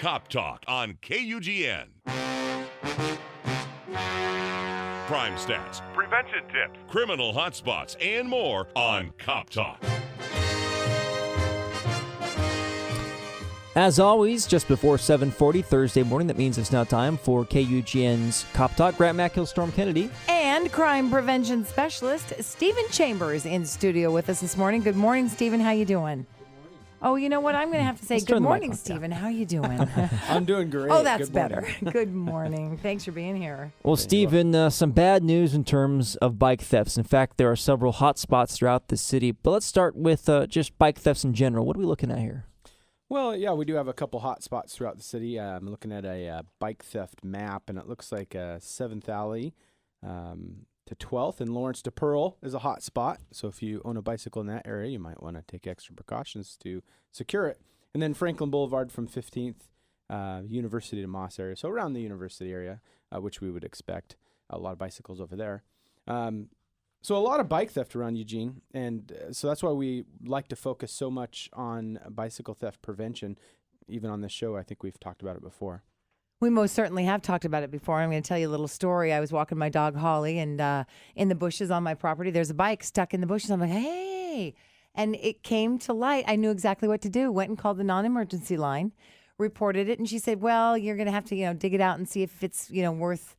Cop Talk on KUGN. Crime stats, prevention tips, criminal hotspots, and more on Cop Talk. As always, just before 7:40 Thursday morning, that means it's now time for KUGN's Cop Talk. Grant Mackhill, Storm Kennedy. And crime prevention specialist Stephen Chambers in studio with us this morning. Good morning, Stephen. How you doing? Oh, you know what? I'm going to have to say good morning, Stephen. How you doing? I'm doing great. Oh, that's better. Good morning. Thanks for being here. Well, Stephen, some bad news in terms of bike thefts. In fact, there are several hot spots throughout the city. But let's start with just bike thefts in general. What are we looking at here? Well, yeah, we do have a couple hot spots throughout the city. I'm looking at a bike theft map, and it looks like 7th Alley to 12th and Lawrence to Pearl is a hot spot. So if you own a bicycle in that area, you might want to take extra precautions to secure it. And then Franklin Boulevard from 15th, University to Moss area. So around the University area, which we would expect. A lot of bicycles over there. So a lot of bike theft around Eugene, and so that's why we like to focus so much on bicycle theft prevention. Even on this show, I think we've talked about it before. We most certainly have talked about it before. I'm going to tell you a little story. I was walking my dog, Holly, and in the bushes on my property, there's a bike stuck in the bushes. I'm like, hey. And it came to light. I knew exactly what to do. Went and called the non-emergency line, reported it, and she said, well, you're going to have to, dig it out and see if it's, worth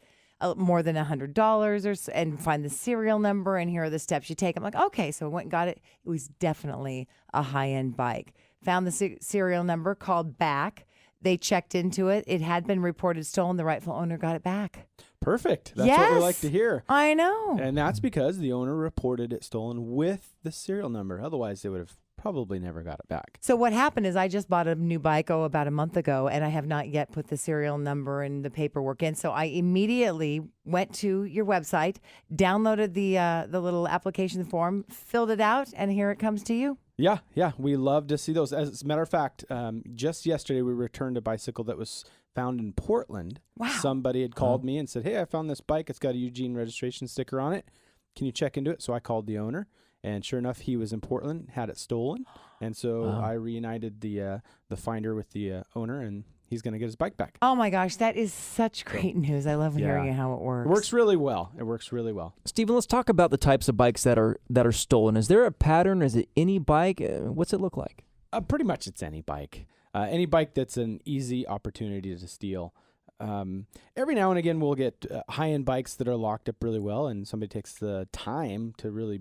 more than $100 and find the serial number, and here are the steps you take. I'm like, okay. So I went and got it. It was definitely a high-end bike. Found the serial number, called back. They checked into it. It had been reported stolen. The rightful owner got it back. Perfect. That's what we like to hear. I know. And that's because the owner reported it stolen with the serial number. Otherwise, they would have probably never got it back. So what happened is I just bought a new bike, about a month ago, and I have not yet put the serial number and the paperwork in. So I immediately went to your website, downloaded the little application form, filled it out, and here it comes to you. Yeah. We love to see those. As a matter of fact, just yesterday we returned a bicycle that was found in Portland. Wow. Somebody had called me and said, hey, I found this bike. It's got a Eugene registration sticker on it. Can you check into it? So I called the owner. And sure enough, he was in Portland, had it stolen. And so I reunited the finder with the owner, and he's going to get his bike back. Oh, my gosh. That is such great news. I love hearing how it works. It works really well. Stephen, let's talk about the types of bikes that are stolen. Is there a pattern? Is it any bike? What's it look like? Pretty much it's any bike. Any bike that's an easy opportunity to steal. Every now and again, we'll get high-end bikes that are locked up really well, and somebody takes the time to really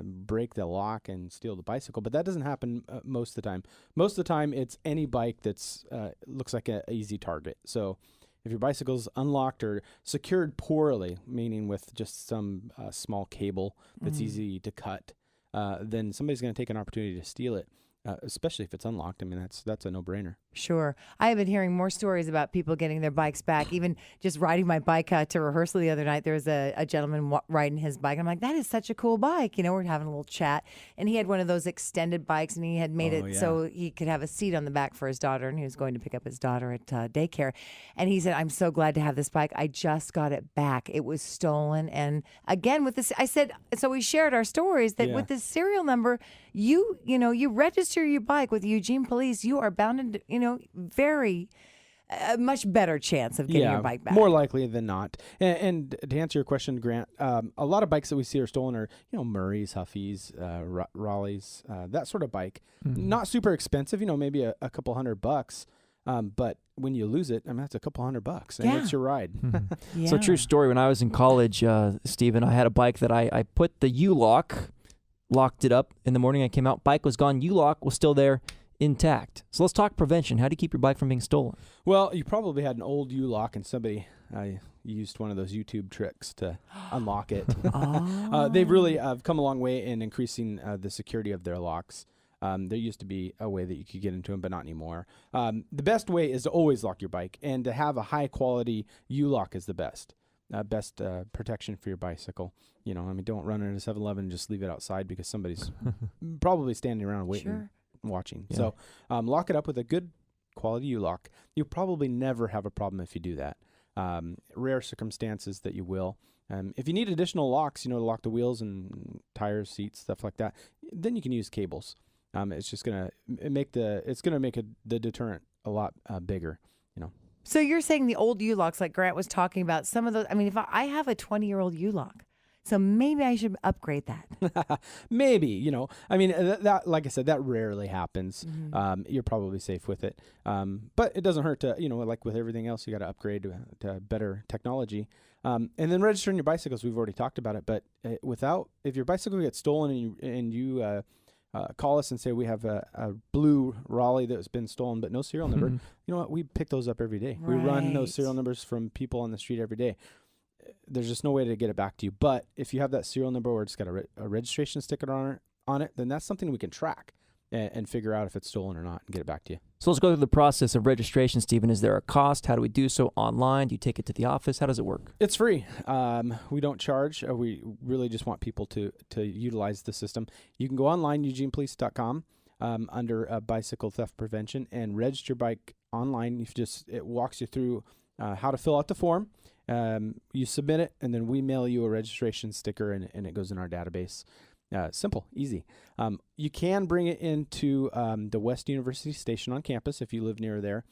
break the lock and steal the bicycle, but that doesn't happen most of the time. Most of the time, it's any bike that's looks like an easy target. So if your bicycle's unlocked or secured poorly, meaning with just some small cable that's easy to cut, then somebody's going to take an opportunity to steal it. Especially if it's unlocked. I mean, that's a no-brainer. Sure. I have been hearing more stories about people getting their bikes back. Even just riding my bike to rehearsal the other night, there was a gentleman riding his bike. I'm like, that is such a cool bike. We're having a little chat. And he had one of those extended bikes, and he had made it so he could have a seat on the back for his daughter, and he was going to pick up his daughter at daycare. And he said, I'm so glad to have this bike. I just got it back. It was stolen. And again, with this, I said, so we shared our stories that with this serial number, you register your bike with Eugene Police, you are bound to, very much better chance of getting your bike back. More likely than not. And to answer your question, Grant, a lot of bikes that we see are stolen are, Murrays, Huffies, Raleighs, that sort of bike. Not super expensive, maybe a couple $100. But when you lose it, that's a couple $100, and it's your ride. So true story. When I was in college, Stephen, I had a bike that I put the U-lock, locked it up. In the morning I came out, bike was gone, U-lock was still there, intact. So let's talk prevention. How do you keep your bike from being stolen? Well, you probably had an old U-lock and somebody used one of those YouTube tricks to unlock it. They've really come a long way in increasing the security of their locks. There used to be a way that you could get into them, but not anymore. The best way is to always lock your bike, and to have a high-quality U-lock is the best. Best protection for your bicycle. Don't run it at a 7-Eleven and just leave it outside because somebody's probably standing around waiting, watching. Yeah. So lock it up with a good quality U-lock. You'll probably never have a problem if you do that. Rare circumstances that you will. If you need additional locks, to lock the wheels and tires, seats, stuff like that, then you can use cables. It's just gonna make the deterrent a lot bigger. So you're saying the old U-locks, like Grant was talking about, some of those. I mean, if I have a 20-year-old U-lock, so maybe I should upgrade that. Maybe, I mean, that like I said, that rarely happens. You're probably safe with it. But it doesn't hurt to, like with everything else, you got to upgrade to better technology. And then registering your bicycles, we've already talked about it, but if your bicycle gets stolen and you call us and say we have a blue Raleigh that's been stolen but no serial number, you know what? We pick those up every day. Right. We run those serial numbers from people on the street every day. There's just no way to get it back to you. But if you have that serial number or it's got a registration sticker on it, then that's something we can track and figure out if it's stolen or not and get it back to you. So let's go through the process of registration, Stephen. Is there a cost? How do we do so online? Do you take it to the office? How does it work? It's free. We don't charge. We really just want people to utilize the system. You can go online, eugenepolice.com, under bicycle theft prevention, and register your bike online. It walks you through how to fill out the form. You submit it, and then we mail you a registration sticker, and it goes in our database. Simple, easy. You can bring it into the West University station on campus if you live near there.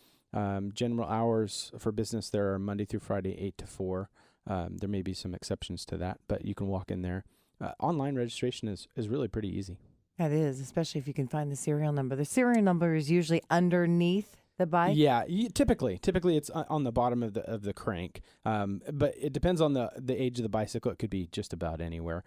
General hours for business there are Monday through Friday, 8 to 4. There may be some exceptions to that, but you can walk in there. Online registration is really pretty easy. That is, especially if you can find the serial number. The serial number is usually underneath the bike. Yeah, typically it's on the bottom of the crank. But it depends on the age of the bicycle. It could be just about anywhere.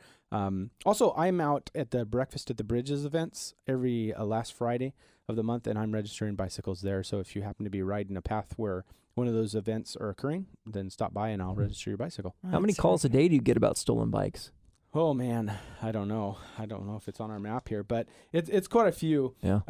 Also, I'm out at the Breakfast at the Bridges events every last Friday of the month, and I'm registering bicycles there. So if you happen to be riding a path where one of those events are occurring, then stop by and I'll register your bicycle. How many calls a day do you get about stolen bikes? Oh man, I don't know. I don't know if it's on our map here, but it's quite a few. Yeah.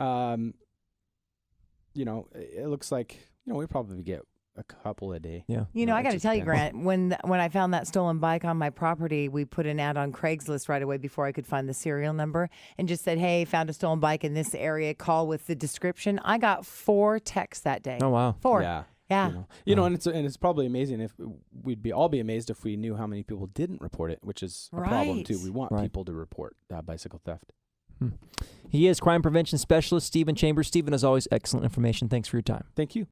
It looks like, we probably get a couple a day. Yeah. I got to tell you, Grant, when I found that stolen bike on my property, we put an ad on Craigslist right away before I could find the serial number and just said, hey, found a stolen bike in this area, call with the description. I got 4 texts that day. Oh, wow. 4. Yeah. Yeah. And it's probably amazing if we'd all be amazed if we knew how many people didn't report it, which is a problem too. We want people to report bicycle theft. He is crime prevention specialist Stephen Chambers. Stephen, as always, excellent information. Thanks for your time. Thank you.